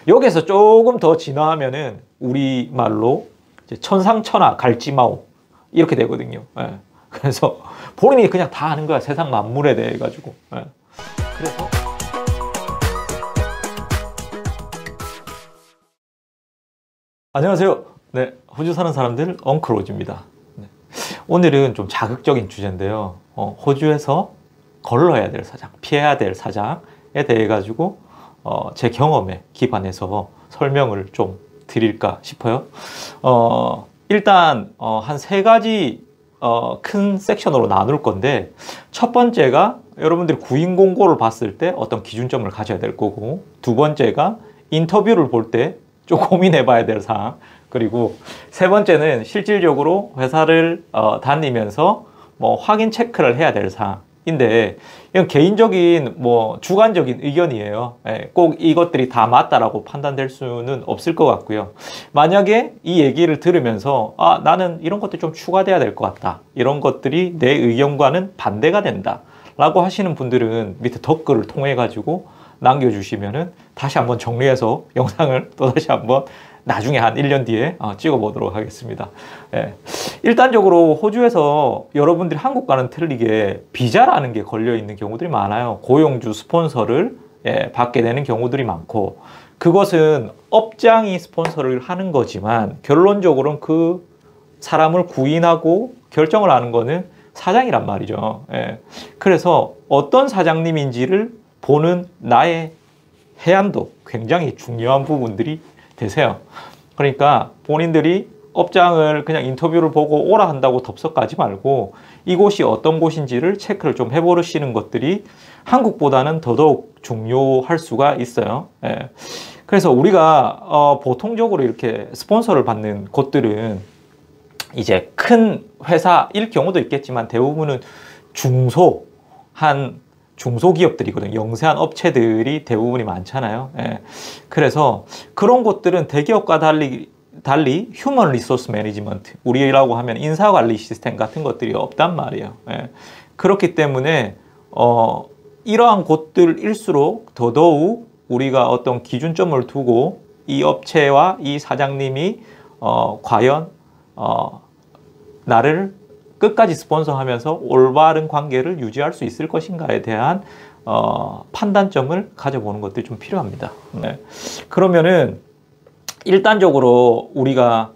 여기서 조금 더 진화하면은 우리말로 이제 천상천하 갈지마오 이렇게 되거든요. 예. 그래서 본인이 그냥 다 아는 거야. 세상 만물에 대해 가지고. 예. 그래서 안녕하세요. 네, 호주 사는 사람들 엉클 호주입니다. 네. 오늘은 좀 자극적인 주제인데요. 호주에서 걸러야 될 사장, 피해야 될 사장에 대해 가지고 제 경험에 기반해서 설명을 좀 드릴까 싶어요. 일단 한 세 가지 큰 섹션으로 나눌 건데, 첫 번째가 여러분들이 구인 공고를 봤을 때 어떤 기준점을 가져야 될 거고, 두 번째가 인터뷰를 볼 때 좀 고민해 봐야 될 사항, 그리고 세 번째는 실질적으로 회사를 다니면서 뭐 확인 체크를 해야 될 사항인데, 이건 개인적인 뭐 주관적인 의견이에요. 꼭 이것들이 다 맞다라고 판단될 수는 없을 것 같고요. 만약에 이 얘기를 들으면서 나는 이런 것들이 좀 추가돼야 될 것 같다, 이런 것들이 내 의견과는 반대가 된다 라고 하시는 분들은 밑에 댓글을 통해 가지고 남겨주시면은 다시 한번 정리해서 영상을 또다시 한번 나중에 한 1년 뒤에 찍어 보도록 하겠습니다. 일단적으로 호주에서 여러분들이 한국과는 틀리게 비자라는 게 걸려 있는 경우들이 많아요. 고용주 스폰서를 받게 되는 경우들이 많고, 그것은 업장이 스폰서를 하는 거지만 결론적으로는 그 사람을 구인하고 결정을 하는 거는 사장이란 말이죠. 그래서 어떤 사장님인지를 보는 나의 해안도 굉장히 중요한 부분들이 되세요. 그러니까 본인들이 업장을 그냥 인터뷰를 보고 오라 한다고 덥석 가지 말고 이곳이 어떤 곳인지를 체크를 좀 해보시는 것들이 한국보다는 더더욱 중요할 수가 있어요. 그래서 우리가 보통적으로 이렇게 스폰서를 받는 곳들은 이제 큰 회사일 경우도 있겠지만 대부분은 중소기업들이거든요. 영세한 업체들이 대부분이 많잖아요. 그래서 그런 곳들은 대기업과 달리 휴먼 리소스 매니지먼트, 우리라고 하면 인사관리 시스템 같은 것들이 없단 말이에요. 그렇기 때문에 이러한 곳들일수록 더더욱 우리가 어떤 기준점을 두고 이 업체와 이 사장님이 과연 나를 끝까지 스폰서하면서 올바른 관계를 유지할 수 있을 것인가에 대한 판단점을 가져보는 것들이 좀 필요합니다. 그러면은 일단적으로 우리가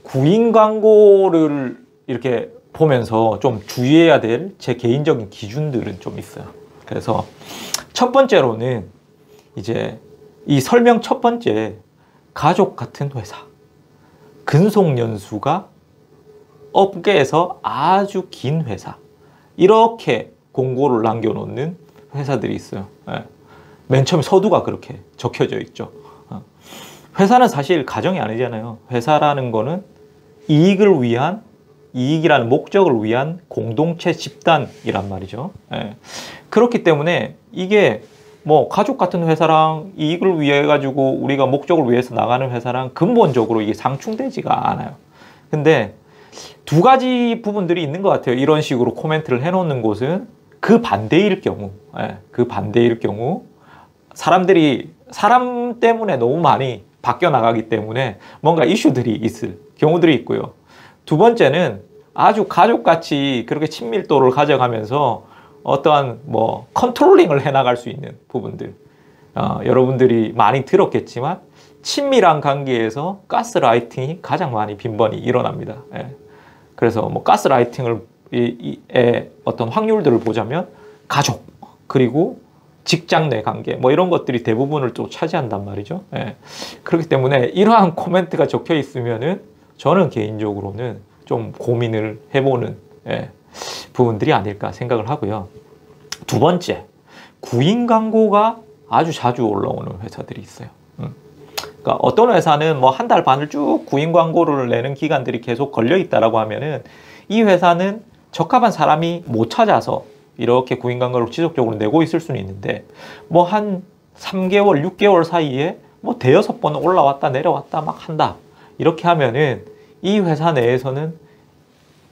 구인 광고를 이렇게 보면서 좀 주의해야 될 제 개인적인 기준들은 좀 있어요. 그래서 첫 번째로는 이제 이 설명 첫 번째, 가족 같은 회사, 근속 연수가 업계에서 아주 긴 회사, 이렇게 공고를 남겨놓는 회사들이 있어요. 맨 처음에 서두가 그렇게 적혀져 있죠. 회사는 사실 가정이 아니잖아요. 회사라는 거는 이익이라는 목적을 위한 공동체 집단이란 말이죠. 그렇기 때문에 이게 뭐 가족 같은 회사랑 이익을 위해 가지고 우리가 목적을 위해서 나가는 회사랑 근본적으로 이게 상충되지가 않아요. 근데 두 가지 부분들이 있는 것 같아요. 이런 식으로 코멘트를 해놓는 곳은 그 반대일 경우, 사람 때문에 너무 많이 바뀌어 나가기 때문에 뭔가 이슈들이 있을 경우들이 있고요. 두 번째는 아주 가족같이 그렇게 친밀도를 가져가면서 어떠한 뭐 컨트롤링을 해나갈 수 있는 부분들, 여러분들이 많이 들었겠지만 친밀한 관계에서 가스라이팅이 가장 많이 빈번히 일어납니다. 그래서 뭐 가스라이팅의 어떤 확률들을 보자면 가족, 그리고 직장 내 관계, 뭐 이런 것들이 대부분을 또 차지한단 말이죠. 그렇기 때문에 이러한 코멘트가 적혀 있으면은 저는 개인적으로는 좀 고민을 해보는 부분들이 아닐까 생각을 하고요. 두 번째, 구인 광고가 아주 자주 올라오는 회사들이 있어요. 그러니까 어떤 회사는 뭐 한 달 반을 쭉 구인 광고를 내는 기간들이 계속 걸려 있다라고 하면은 이 회사는 적합한 사람이 못 찾아서 이렇게 구인 광고를 지속적으로 내고 있을 수는 있는데, 뭐 한 3개월, 6개월 사이에 뭐 대여섯 번 올라왔다 내려왔다 막 한다, 이렇게 하면은 이 회사 내에서는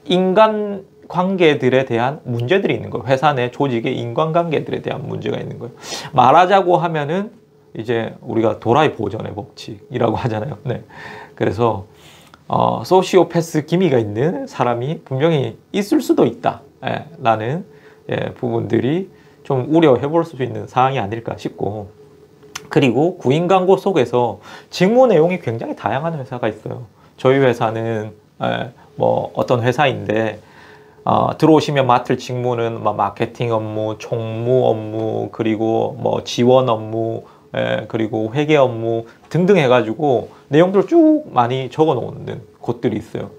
인간 관계들에 대한 문제들이 있는 거예요. 회사 내 조직의 인간관계들에 대한 문제가 있는 거예요. 말하자고 하면은 이제 우리가 도라이 보전의 법칙이라고 하잖아요. 네. 그래서 소시오패스 기미가 있는 사람이 분명히 있을 수도 있다. 예, 라는 부분들이 좀 우려해 볼 수 있는 사항이 아닐까 싶고, 그리고 구인 광고 속에서 직무 내용이 굉장히 다양한 회사가 있어요. 저희 회사는 뭐 어떤 회사인데 들어오시면 맡을 직무는 마케팅 업무, 총무 업무, 그리고 뭐 지원 업무, 그리고 회계 업무 등등 해가지고 내용들을 쭉 많이 적어 놓는 곳들이 있어요.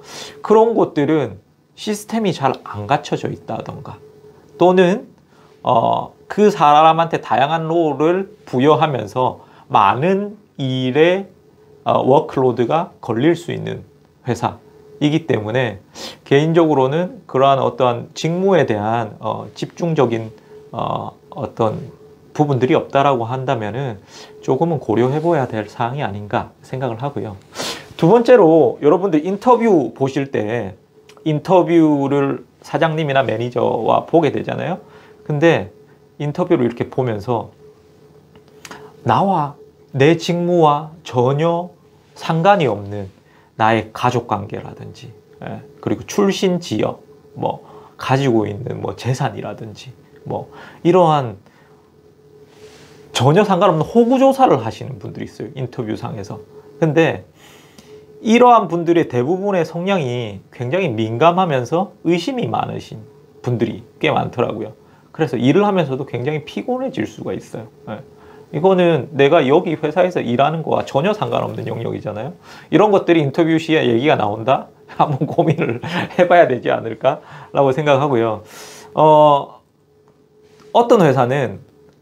그런 곳들은 시스템이 잘 안 갖춰져 있다던가, 또는 그 사람한테 다양한 롤을 부여하면서 많은 일에 워크로드가 걸릴 수 있는 회사이기 때문에 개인적으로는 그러한 어떠한 직무에 대한 집중적인 어떤 부분들이 없다라고 한다면은 조금은 고려해 봐야 될 사항이 아닌가 생각을 하고요. 두 번째로, 여러분들 인터뷰 보실 때 인터뷰를 사장님이나 매니저와 보게 되잖아요. 근데 인터뷰를 이렇게 보면서 나와 내 직무와 전혀 상관이 없는 나의 가족 관계라든지, 그리고 출신 지역, 뭐 가지고 있는 뭐 재산이라든지, 뭐 이러한 전혀 상관없는 호구 조사를 하시는 분들이 있어요, 인터뷰상에서. 근데 이러한 분들의 대부분의 성향이 굉장히 민감하면서 의심이 많으신 분들이 꽤 많더라고요. 그래서 일을 하면서도 굉장히 피곤해질 수가 있어요. 이거는 내가 여기 회사에서 일하는 거와 전혀 상관없는 영역이잖아요. 이런 것들이 인터뷰 시에 얘기가 나온다? 한번 고민을 해봐야 되지 않을까라고 생각하고요. 어떤 회사는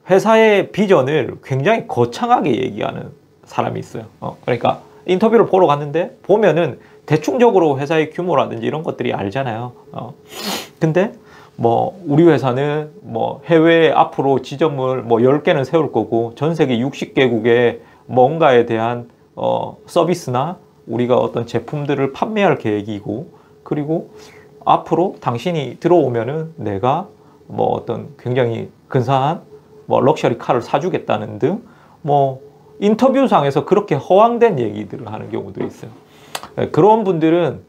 회사의 비전을 굉장히 거창하게 얘기하는 사람이 있어요. 그러니까 인터뷰를 보러 갔는데 보면은 대충적으로 회사의 규모라든지 이런 것들이 알잖아요. 근데 뭐 우리 회사는 뭐 해외에 앞으로 지점을 뭐 10개는 세울 거고 전 세계 60개국에 뭔가에 대한 서비스나 우리가 어떤 제품들을 판매할 계획이고, 그리고 앞으로 당신이 들어오면은 내가 뭐 어떤 굉장히 근사한 뭐 럭셔리 카를 사주겠다는 등 뭐 인터뷰상에서 그렇게 허황된 얘기들을 하는 경우도 있어요. 그런 분들은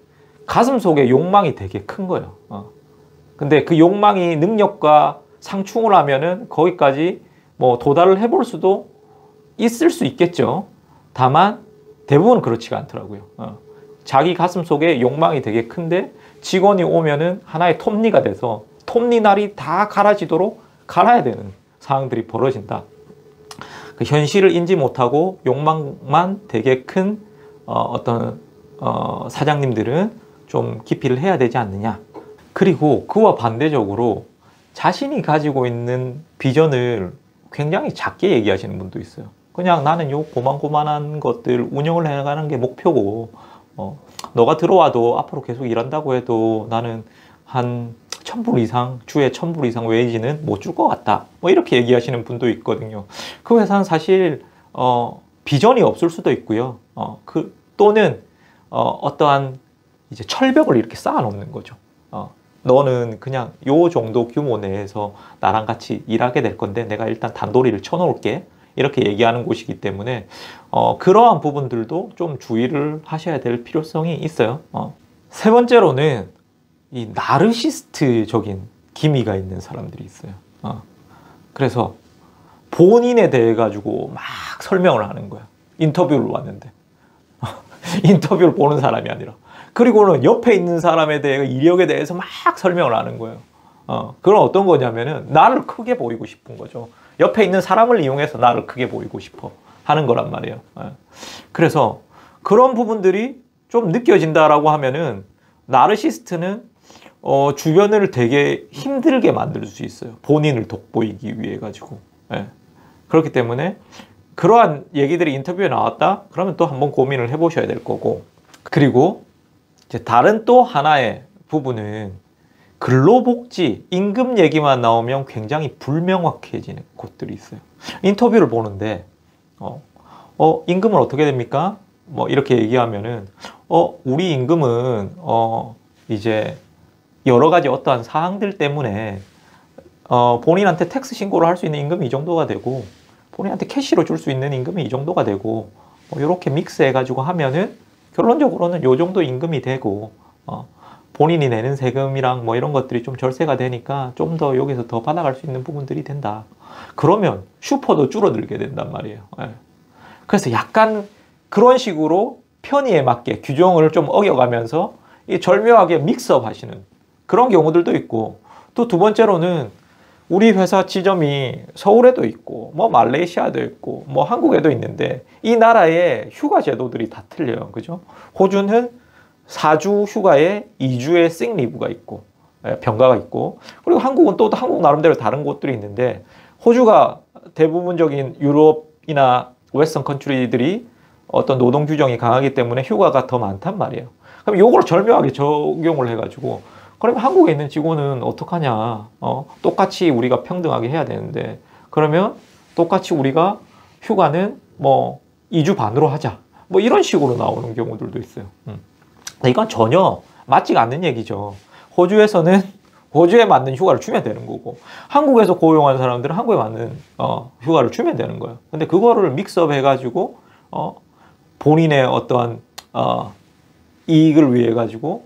가슴 속에 욕망이 되게 큰 거예요. 근데 그 욕망이 능력과 상충을 하면은 거기까지 뭐 도달을 해볼 수도 있을 수 있겠죠. 다만 대부분 그렇지가 않더라고요. 자기 가슴 속에 욕망이 되게 큰데 직원이 오면은 하나의 톱니가 돼서 톱니 날이 다 갈아지도록 갈아야 되는 상황들이 벌어진다. 그 현실을 인지 못하고 욕망만 되게 큰 어떤 사장님들은 좀 기피를 해야 되지 않느냐. 그리고 그와 반대적으로 자신이 가지고 있는 비전을 굉장히 작게 얘기하시는 분도 있어요. 그냥 나는 요 고만고만한 것들 운영을 해가는 게 목표고, 너가 들어와도 앞으로 계속 일한다고 해도 나는 한 1000불 이상, 주에 1000불 이상 웨이지는 못 줄 것 같다. 뭐 이렇게 얘기하시는 분도 있거든요. 그 회사는 사실 비전이 없을 수도 있고요. 또는 어떠한 이제 철벽을 이렇게 쌓아 놓는 거죠. 너는 그냥 요 정도 규모 내에서 나랑 같이 일하게 될 건데 내가 일단 단도리를 쳐놓을게. 이렇게 얘기하는 곳이기 때문에 그러한 부분들도 좀 주의를 하셔야 될 필요성이 있어요. 세 번째로는 이 나르시스트적인 기미가 있는 사람들이 있어요. 그래서 본인에 대해 가지고 막 설명을 하는 거야. 인터뷰를 왔는데 인터뷰를 보는 사람이 아니라, 그리고는 옆에 있는 사람에 대해 이력에 대해서 막 설명을 하는 거예요. 그건 어떤 거냐면은 나를 크게 보이고 싶은 거죠. 옆에 있는 사람을 이용해서 나를 크게 보이고 싶어 하는 거란 말이에요. 그래서 그런 부분들이 좀 느껴진다라고 하면은 나르시스트는 주변을 되게 힘들게 만들 수 있어요. 본인을 돋보이기 위해 가지고. 그렇기 때문에 그러한 얘기들이 인터뷰에 나왔다? 그러면 또 한번 고민을 해보셔야 될 거고. 그리고 이제 다른 또 하나의 부분은 근로복지, 임금 얘기만 나오면 굉장히 불명확해지는 곳들이 있어요. 인터뷰를 보는데 임금은 어떻게 됩니까? 뭐 이렇게 얘기하면은 우리 임금은 이제 여러 가지 어떠한 사항들 때문에 본인한테 텍스 신고를 할 수 있는 임금이 이 정도가 되고, 본인한테 캐시로 줄 수 있는 임금이 이 정도가 되고 뭐 이렇게 믹스해 가지고 하면은 결론적으로는 요 정도 임금이 되고 본인이 내는 세금이랑 뭐 이런 것들이 좀 절세가 되니까 좀 더 여기서 더 받아갈 수 있는 부분들이 된다. 그러면 슈퍼도 줄어들게 된단 말이에요. 예. 그래서 약간 그런 식으로 편의에 맞게 규정을 좀 어겨가면서 이 절묘하게 믹스업 하시는 그런 경우들도 있고, 또 두 번째로는 우리 회사 지점이 서울에도 있고 뭐 말레이시아도 있고 뭐 한국에도 있는데 이 나라의 휴가 제도들이 다 틀려요. 그죠? 호주는 4주 휴가에 2주의 식리브가 있고 병가가 있고, 그리고 한국은 또 한국 나름대로 다른 곳들이 있는데, 호주가 대부분적인 유럽이나 웨스턴 컨트리들이 어떤 노동 규정이 강하기 때문에 휴가가 더 많단 말이에요. 그럼 요걸 절묘하게 적용을 해가지고, 그러면 한국에 있는 직원은 어떡하냐? 똑같이 우리가 평등하게 해야 되는데, 그러면 똑같이 우리가 휴가는 뭐 2주 반으로 하자. 뭐 이런 식으로 나오는 경우들도 있어요. 이건 전혀 맞지가 않는 얘기죠. 호주에서는 호주에 맞는 휴가를 주면 되는 거고, 한국에서 고용한 사람들은 한국에 맞는 휴가를 주면 되는 거예요. 근데 그거를 믹스업 해가지고 본인의 어떠한 이익을 위해 가지고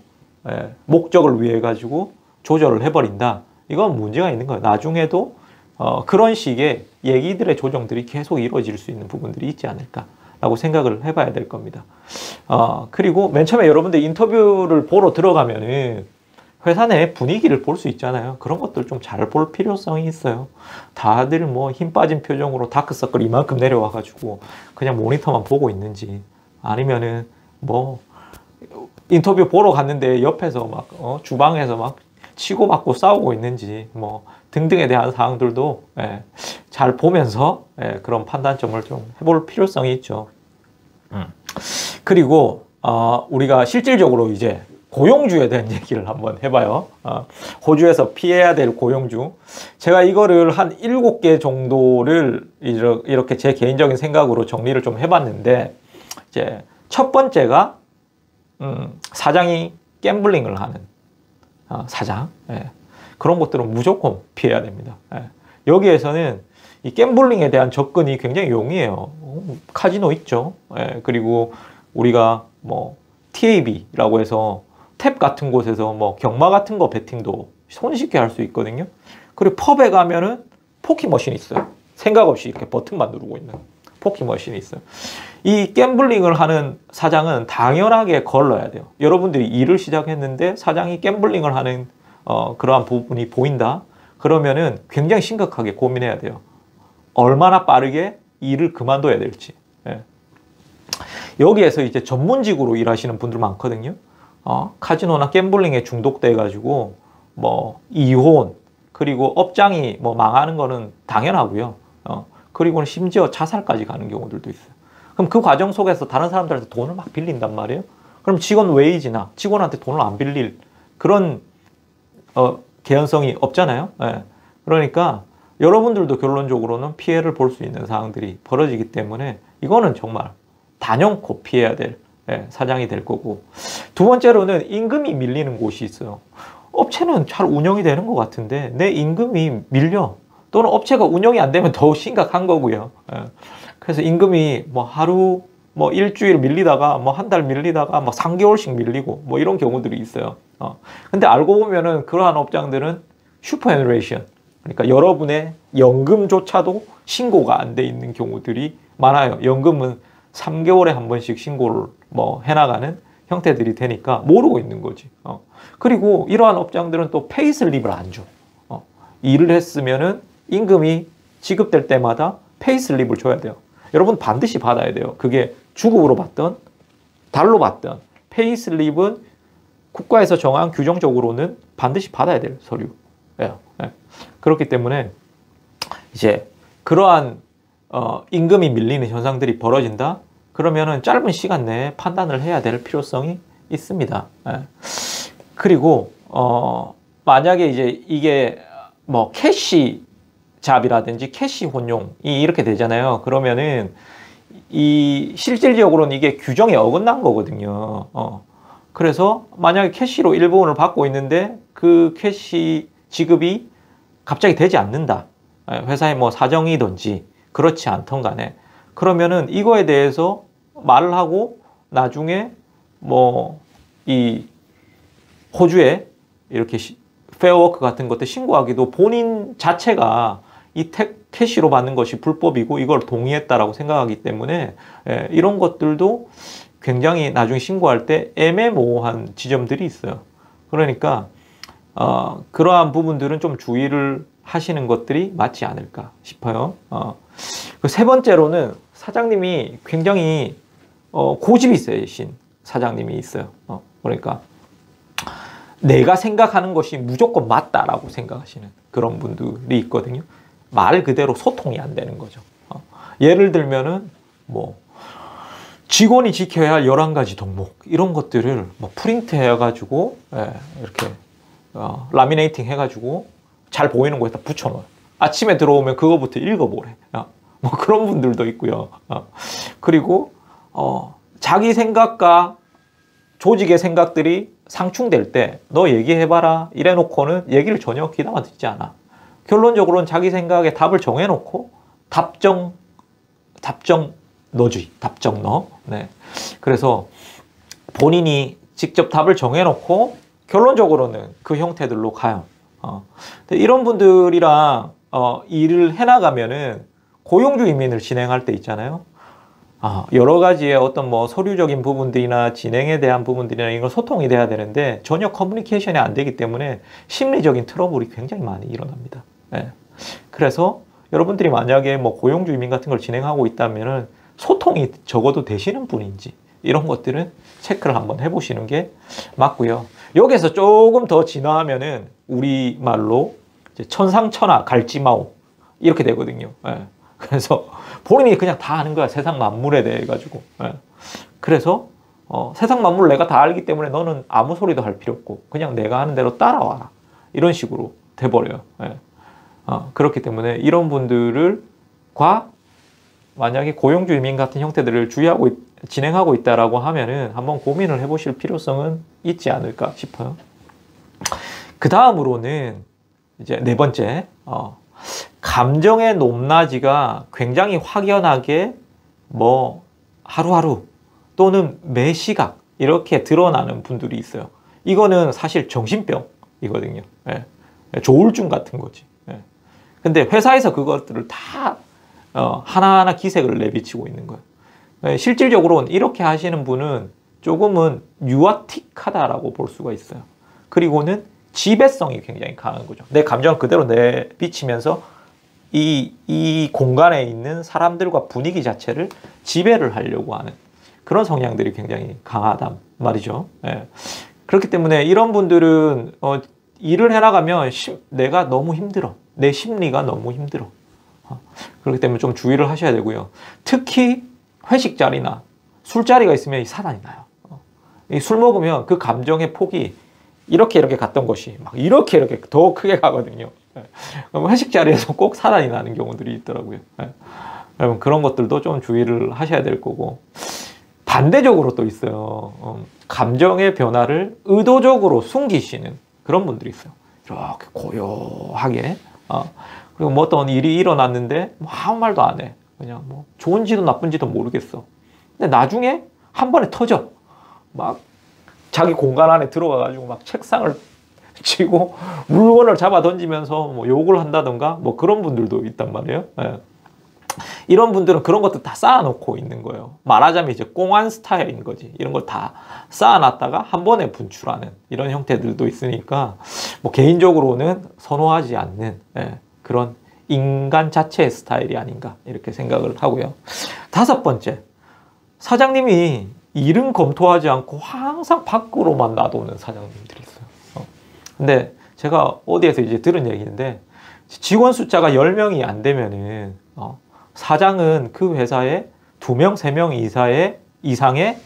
목적을 위해 가지고 조절을 해버린다. 이건 문제가 있는 거예요. 나중에도 그런 식의 얘기들의 조정들이 계속 이루어질 수 있는 부분들이 있지 않을까라고 생각을 해봐야 될 겁니다. 그리고 맨 처음에 여러분들 인터뷰를 보러 들어가면은 회사 내 분위기를 볼 수 있잖아요. 그런 것들 좀 잘 볼 필요성이 있어요. 다들 뭐 힘 빠진 표정으로 다크서클 이만큼 내려와가지고 그냥 모니터만 보고 있는지, 아니면은 뭐 인터뷰 보러 갔는데 옆에서 막 주방에서 막 치고받고 싸우고 있는지 뭐 등등에 대한 사항들도 잘 보면서 그런 판단점을 좀 해볼 필요성이 있죠. 그리고 우리가 실질적으로 이제 고용주에 대한 얘기를 한번 해봐요. 호주에서 피해야 될 고용주. 제가 이거를 한 7개 정도를 이렇게 제 개인적인 생각으로 정리를 좀 해봤는데, 이제 첫 번째가 사장이 갬블링을 하는 사장. 그런 것들은 무조건 피해야 됩니다. 여기에서는 이 갬블링에 대한 접근이 굉장히 용이해요. 카지노 있죠. 그리고 우리가 뭐 TAB라고 해서 탭 같은 곳에서 뭐 경마 같은 거 베팅도 손쉽게 할 수 있거든요. 그리고 펍에 가면은 포키 머신이 있어요. 생각 없이 이렇게 버튼만 누르고 있는 포키 머신이 있어요. 이 갬블링을 하는 사장은 당연하게 걸러야 돼요. 여러분들이 일을 시작했는데 사장이 갬블링을 하는 그러한 부분이 보인다. 그러면은 굉장히 심각하게 고민해야 돼요. 얼마나 빠르게 일을 그만둬야 될지. 여기에서 이제 전문직으로 일하시는 분들 많거든요. 카지노나 갬블링에 중독돼 가지고 뭐 이혼, 그리고 업장이 뭐 망하는 거는 당연하고요. 그리고는 심지어 자살까지 가는 경우들도 있어요. 그럼 그 과정 속에서 다른 사람들한테 돈을 막 빌린단 말이에요. 그럼 직원 웨이지나 직원한테 돈을 안 빌릴 그런 개연성이 없잖아요. 그러니까 여러분들도 결론적으로는 피해를 볼 수 있는 상황들이 벌어지기 때문에 이거는 정말 단연코 피해야 될 사장이 될 거고, 두 번째로는 임금이 밀리는 곳이 있어요. 업체는 잘 운영이 되는 것 같은데 내 임금이 밀려, 또는 업체가 운영이 안 되면 더 심각한 거고요. 그래서 임금이 뭐 하루, 뭐 일주일 밀리다가 뭐 한 달 밀리다가 뭐 3개월씩 밀리고 뭐 이런 경우들이 있어요. 근데 알고 보면은 그러한 업장들은 슈퍼애누레이션, 그러니까 여러분의 연금조차도 신고가 안 돼 있는 경우들이 많아요. 연금은 3개월에 한 번씩 신고를 뭐 해나가는 형태들이 되니까 모르고 있는 거지. 그리고 이러한 업장들은 또 페이슬립을 안 줘. 일을 했으면은 임금이 지급될 때마다 페이슬립을 줘야 돼요. 여러분 반드시 받아야 돼요. 그게 주급으로 받든 달로 받든 페이슬립은 국가에서 정한 규정적으로는 반드시 받아야 될 서류예요. 그렇기 때문에 이제 그러한 임금이 밀리는 현상들이 벌어진다. 그러면은 짧은 시간 내에 판단을 해야 될 필요성이 있습니다. 그리고 만약에 이제 이게 뭐 캐시 잡이라든지 캐시 혼용이 이렇게 되잖아요. 그러면은 이 실질적으로는 이게 규정에 어긋난 거거든요. 그래서 만약에 캐시로 일부분을 받고 있는데 그 캐시 지급이 갑자기 되지 않는다. 회사의 뭐 사정이든지 그렇지 않던 간에 그러면은 이거에 대해서 말을 하고 나중에 뭐 이 호주에 이렇게 페어워크 같은 것들 신고하기도 본인 자체가 이 캐시로 받는 것이 불법이고 이걸 동의했다라고 생각하기 때문에 이런 것들도 굉장히 나중에 신고할 때 애매모호한 지점들이 있어요. 그러니까 그러한 부분들은 좀 주의를 하시는 것들이 맞지 않을까 싶어요. 그 세 번째로는 사장님이 굉장히 고집이 세신 사장님이 있어요. 그러니까 내가 생각하는 것이 무조건 맞다라고 생각하시는 그런 분들이 있거든요. 말 그대로 소통이 안 되는 거죠. 예를 들면은 뭐 직원이 지켜야 할 11가지 덕목 이런 것들을 뭐 프린트 해가지고 이렇게 라미네이팅 해가지고 잘 보이는 곳에다 붙여놓아요. 아침에 들어오면 그거부터 읽어보래. 뭐 그런 분들도 있고요. 그리고 자기 생각과 조직의 생각들이 상충될 때 너 얘기해봐라 이래놓고는 얘기를 전혀 귀담아 듣지 않아. 결론적으로는 자기 생각에 답을 정해놓고 답정너주의, 답정너. 네. 그래서 본인이 직접 답을 정해놓고 결론적으로는 그 형태들로 가요. 이런 분들이랑 일을 해나가면은 고용주 이민을 진행할 때 있잖아요. 여러 가지의 어떤 뭐 서류적인 부분들이나 진행에 대한 부분들이나 이런 소통이 돼야 되는데 전혀 커뮤니케이션이 안 되기 때문에 심리적인 트러블이 굉장히 많이 일어납니다. 네. 그래서 여러분들이 만약에 뭐 고용주 이민 같은 걸 진행하고 있다면은 소통이 적어도 되시는 분인지 이런 것들은 체크를 한번 해보시는 게 맞고요. 여기서 조금 더 진화하면은 우리말로 천상천하 갈지마오 이렇게 되거든요. 네. 그래서 본인이 그냥 다 아는 거야. 세상 만물에 대해 가지고. 그래서 세상 만물을 내가 다 알기 때문에 너는 아무 소리도 할 필요 없고 그냥 내가 하는 대로 따라와라. 이런 식으로 돼버려요. 그렇기 때문에 이런 분들과 만약에 고용주 이민 같은 형태들을 진행하고 있다라고 하면은 한번 고민을 해보실 필요성은 있지 않을까 싶어요. 그 다음으로는 이제 네 번째, 감정의 높낮이가 굉장히 확연하게 뭐 하루하루 또는 매 시각 이렇게 드러나는 분들이 있어요. 이거는 사실 정신병이거든요. 조울증 같은 거지. 근데 회사에서 그것들을 다 하나하나 기색을 내비치고 있는 거예요. 실질적으로는 이렇게 하시는 분은 조금은 유아틱하다라고 볼 수가 있어요. 그리고는 지배성이 굉장히 강한 거죠. 내 감정을 그대로 내비치면서 이 공간에 있는 사람들과 분위기 자체를 지배를 하려고 하는 그런 성향들이 굉장히 강하단 말이죠. 그렇기 때문에 이런 분들은 일을 해나가면 내가 너무 힘들어. 내 심리가 너무 힘들어. 그렇기 때문에 좀 주의를 하셔야 되고요. 특히 회식 자리나 술자리가 있으면 사단이 나요. 술 먹으면 그 감정의 폭이 이렇게 갔던 것이 막 이렇게 더 크게 가거든요. 회식 자리에서 꼭 사단이 나는 경우들이 있더라고요. 여러분 그런 것들도 좀 주의를 하셔야 될 거고, 반대적으로 또 있어요. 감정의 변화를 의도적으로 숨기시는 그런 분들이 있어요. 이렇게 고요하게. 그리고 뭐 어떤 일이 일어났는데 뭐 아무 말도 안 해. 그냥 뭐 좋은지도 나쁜지도 모르겠어. 근데 나중에 한 번에 터져. 막 자기 공간 안에 들어가가지고 막 책상을 치고 물건을 잡아 던지면서 뭐 욕을 한다던가 뭐 그런 분들도 있단 말이에요. 이런 분들은 그런 것도 다 쌓아놓고 있는 거예요. 말하자면 이제 꽁한 스타일인 거지. 이런 걸 다 쌓아놨다가 한 번에 분출하는 이런 형태들도 있으니까 뭐 개인적으로는 선호하지 않는 그런 인간 자체의 스타일이 아닌가 이렇게 생각을 하고요. 다섯 번째, 사장님이 일은 검토하지 않고 항상 밖으로만 놔두는 사장님들이 있어요. 근데 제가 어디에서 이제 들은 얘기인데, 직원 숫자가 10명이 안 되면은 사장은 그 회사에 2명, 3명 이상의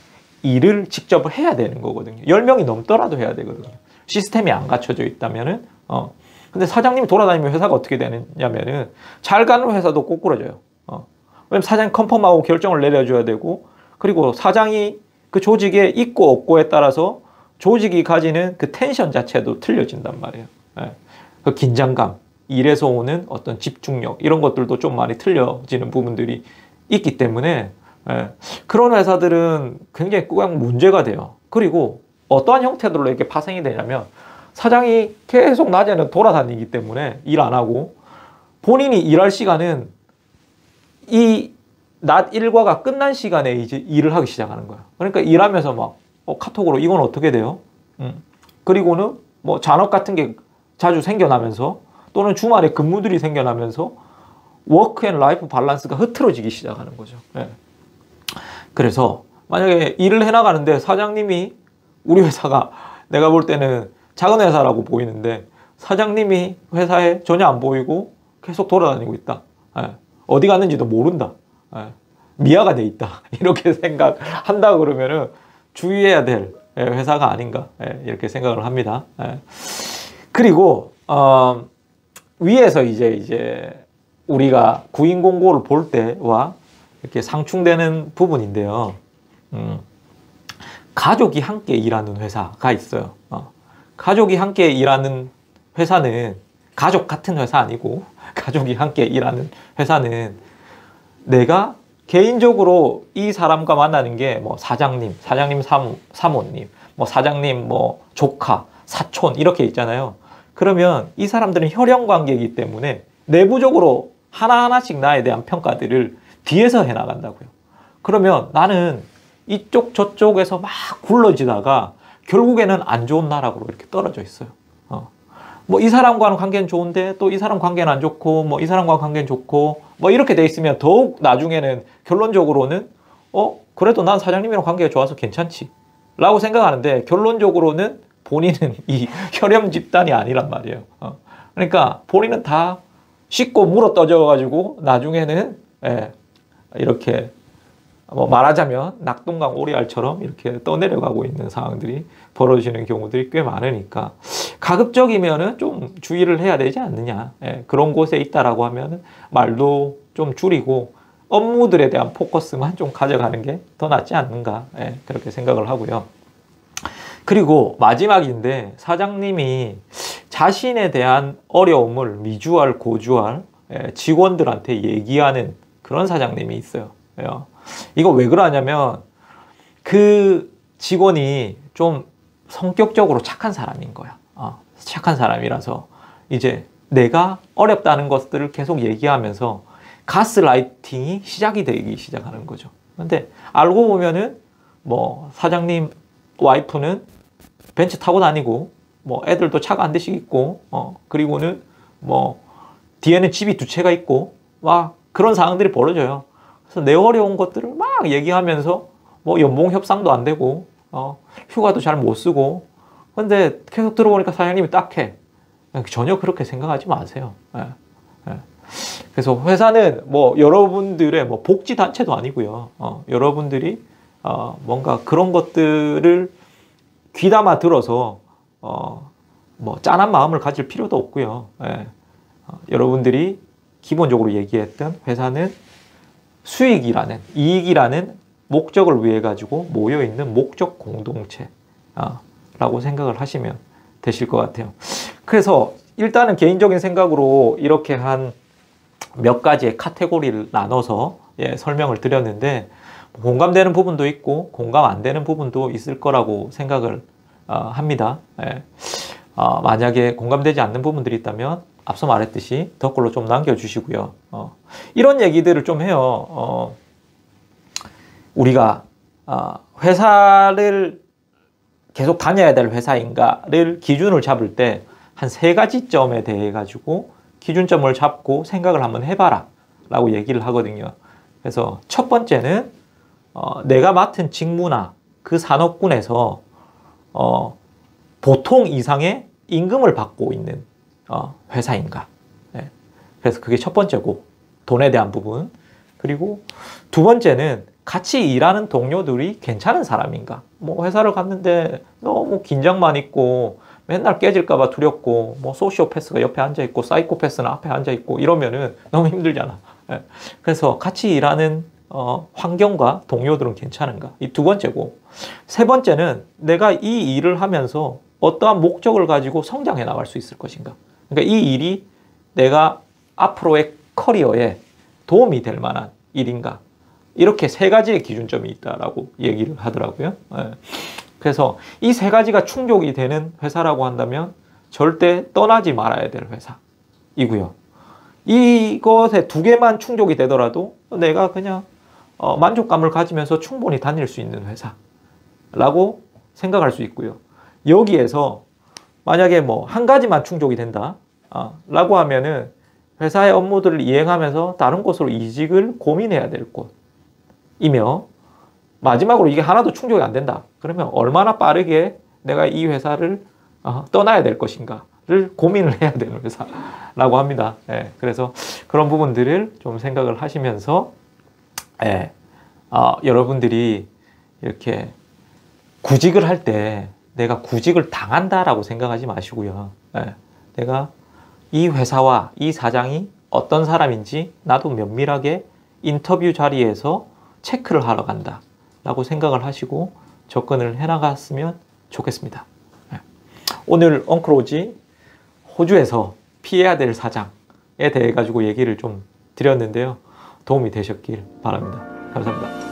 일을 직접 해야 되는 거거든요. 10명이 넘더라도 해야 되거든요. 시스템이 안 갖춰져 있다면은. 근데 사장님이 돌아다니면 회사가 어떻게 되냐면은 잘 가는 회사도 꼬꾸라져요. 왜냐면 사장이 컨펌하고 결정을 내려줘야 되고, 그리고 사장이 그 조직에 있고 없고에 따라서 조직이 가지는 그 텐션 자체도 틀려진단 말이에요. 그 긴장감, 일에서 오는 어떤 집중력 이런 것들도 좀 많이 틀려지는 부분들이 있기 때문에 그런 회사들은 굉장히 꼭 문제가 돼요. 그리고 어떠한 형태들로 이렇게 파생이 되냐면 사장이 계속 낮에는 돌아다니기 때문에 일 안 하고 본인이 일할 시간은 이 낮 일과가 끝난 시간에 이제 일을 하기 시작하는 거야. 그러니까 일하면서 막 카톡으로 이건 어떻게 돼요? 그리고는 뭐 잔업 같은 게 자주 생겨나면서 또는 주말에 근무들이 생겨나면서 워크 앤 라이프 밸런스가 흐트러지기 시작하는 거죠. 그래서 만약에 일을 해나가는데 사장님이 우리 회사가 내가 볼 때는 작은 회사라고 보이는데 사장님이 회사에 전혀 안 보이고 계속 돌아다니고 있다. 어디 갔는지도 모른다. 미아가 돼 있다. 이렇게 생각한다 그러면은 주의해야 될 회사가 아닌가 이렇게 생각을 합니다. 그리고 위에서 이제 우리가 구인 공고를 볼 때와 이렇게 상충되는 부분인데요. 가족이 함께 일하는 회사가 있어요. 가족이 함께 일하는 회사는 가족 같은 회사 아니고 가족이 함께 일하는 회사는 내가 개인적으로 이 사람과 만나는 게 뭐 사장님 사모님, 뭐 사장님, 뭐 조카, 사촌 이렇게 있잖아요. 그러면 이 사람들은 혈연 관계이기 때문에 내부적으로 하나하나씩 나에 대한 평가들을 뒤에서 해나간다고요. 그러면 나는 이쪽 저쪽에서 막 굴러지다가 결국에는 안 좋은 나락으로 이렇게 떨어져 있어요. 뭐 이 사람과는 관계는 좋은데 또 이 사람 관계는 안 좋고 뭐 이 사람과 관계는 좋고 뭐 이렇게 돼 있으면 더욱 나중에는 결론적으로는 그래도 난 사장님이랑 관계가 좋아서 괜찮지 라고 생각하는데 결론적으로는 본인은 이 혈연 집단이 아니란 말이에요. 그러니까 본인은 다 씻고 물어 떠져 가지고 나중에는 이렇게 뭐 말하자면 낙동강 오리알처럼 이렇게 떠내려가고 있는 상황들이 벌어지는 경우들이 꽤 많으니까 가급적이면은 좀 주의를 해야 되지 않느냐. 그런 곳에 있다라고 하면은 말도 좀 줄이고 업무들에 대한 포커스만 좀 가져가는 게 더 낫지 않는가. 그렇게 생각을 하고요. 그리고 마지막인데 사장님이 자신에 대한 어려움을 미주알 고주알 직원들한테 얘기하는 그런 사장님이 있어요. 이거 왜 그러냐면 그 직원이 좀 성격적으로 착한 사람인 거야. 착한 사람이라서 이제 내가 어렵다는 것들을 계속 얘기하면서 가스라이팅이 시작이 되기 시작하는 거죠. 근데 알고 보면은 뭐 사장님 와이프는 벤츠 타고 다니고 뭐 애들도 차가 한 대씩 있고 그리고는 뭐 뒤에는 집이 두 채가 있고 막 그런 상황들이 벌어져요. 그래서 내 어려운 것들을 막 얘기하면서 뭐 연봉 협상도 안 되고 휴가도 잘 못 쓰고 근데 계속 들어보니까 사장님이 딱해. 전혀 그렇게 생각하지 마세요. 그래서 회사는 뭐 여러분들의 뭐 복지 단체도 아니고요. 여러분들이 뭔가 그런 것들을 귀담아 들어서 뭐 짠한 마음을 가질 필요도 없고요. 여러분들이 기본적으로 얘기했던 회사는 수익이라는 이익이라는 목적을 위해 가지고 모여 있는 목적 공동체라고 생각을 하시면 되실 것 같아요. 그래서 일단은 개인적인 생각으로 이렇게 한 몇 가지의 카테고리를 나눠서 설명을 드렸는데 공감되는 부분도 있고 공감 안 되는 부분도 있을 거라고 생각을 합니다. 만약에 공감되지 않는 부분들이 있다면 앞서 말했듯이 댓글로 좀 남겨주시고요. 이런 얘기들을 좀 해요. 우리가 회사를 계속 다녀야 될 회사인가를 기준을 잡을 때 한 3가지 점에 대해 가지고 기준점을 잡고 생각을 한번 해봐라 라고 얘기를 하거든요. 그래서 첫 번째는 내가 맡은 직무나 그 산업군에서 보통 이상의 임금을 받고 있는 회사인가. 그래서 그게 첫 번째고 돈에 대한 부분. 그리고 두 번째는 같이 일하는 동료들이 괜찮은 사람인가. 뭐 회사를 갔는데 너무 긴장만 있고 맨날 깨질까봐 두렵고 뭐 소시오패스가 옆에 앉아있고 사이코패스는 앞에 앉아있고 이러면은 너무 힘들잖아. 그래서 같이 일하는 환경과 동료들은 괜찮은가. 이 두 번째고 세 번째는 내가 이 일을 하면서 어떠한 목적을 가지고 성장해 나갈 수 있을 것인가. 그러니까 이 일이 내가 앞으로의 커리어에 도움이 될 만한 일인가? 이렇게 세 가지의 기준점이 있다라고 얘기를 하더라고요. 예. 그래서 이 세 가지가 충족이 되는 회사라고 한다면 절대 떠나지 말아야 될 회사이고요. 이것에 두 개만 충족이 되더라도 내가 그냥 만족감을 가지면서 충분히 다닐 수 있는 회사라고 생각할 수 있고요. 여기에서 만약에 뭐 한 가지만 충족이 된다 라고 하면은 회사의 업무들을 이행하면서 다른 곳으로 이직을 고민해야 될 곳이며, 마지막으로 이게 하나도 충족이 안 된다 그러면 얼마나 빠르게 내가 이 회사를 떠나야 될 것인가를 고민을 해야 되는 회사라고 합니다. 예, 그래서 그런 부분들을 좀 생각을 하시면서 여러분들이 이렇게 구직을 할 때 내가 구직을 당한다라고 생각하지 마시고요. 내가 이 회사와 이 사장이 어떤 사람인지 나도 면밀하게 인터뷰 자리에서 체크를 하러 간다 라고 생각을 하시고 접근을 해나갔으면 좋겠습니다. 오늘 엉클오지 호주에서 피해야 될 사장에 대해 가지고 얘기를 좀 드렸는데요. 도움이 되셨길 바랍니다. 감사합니다.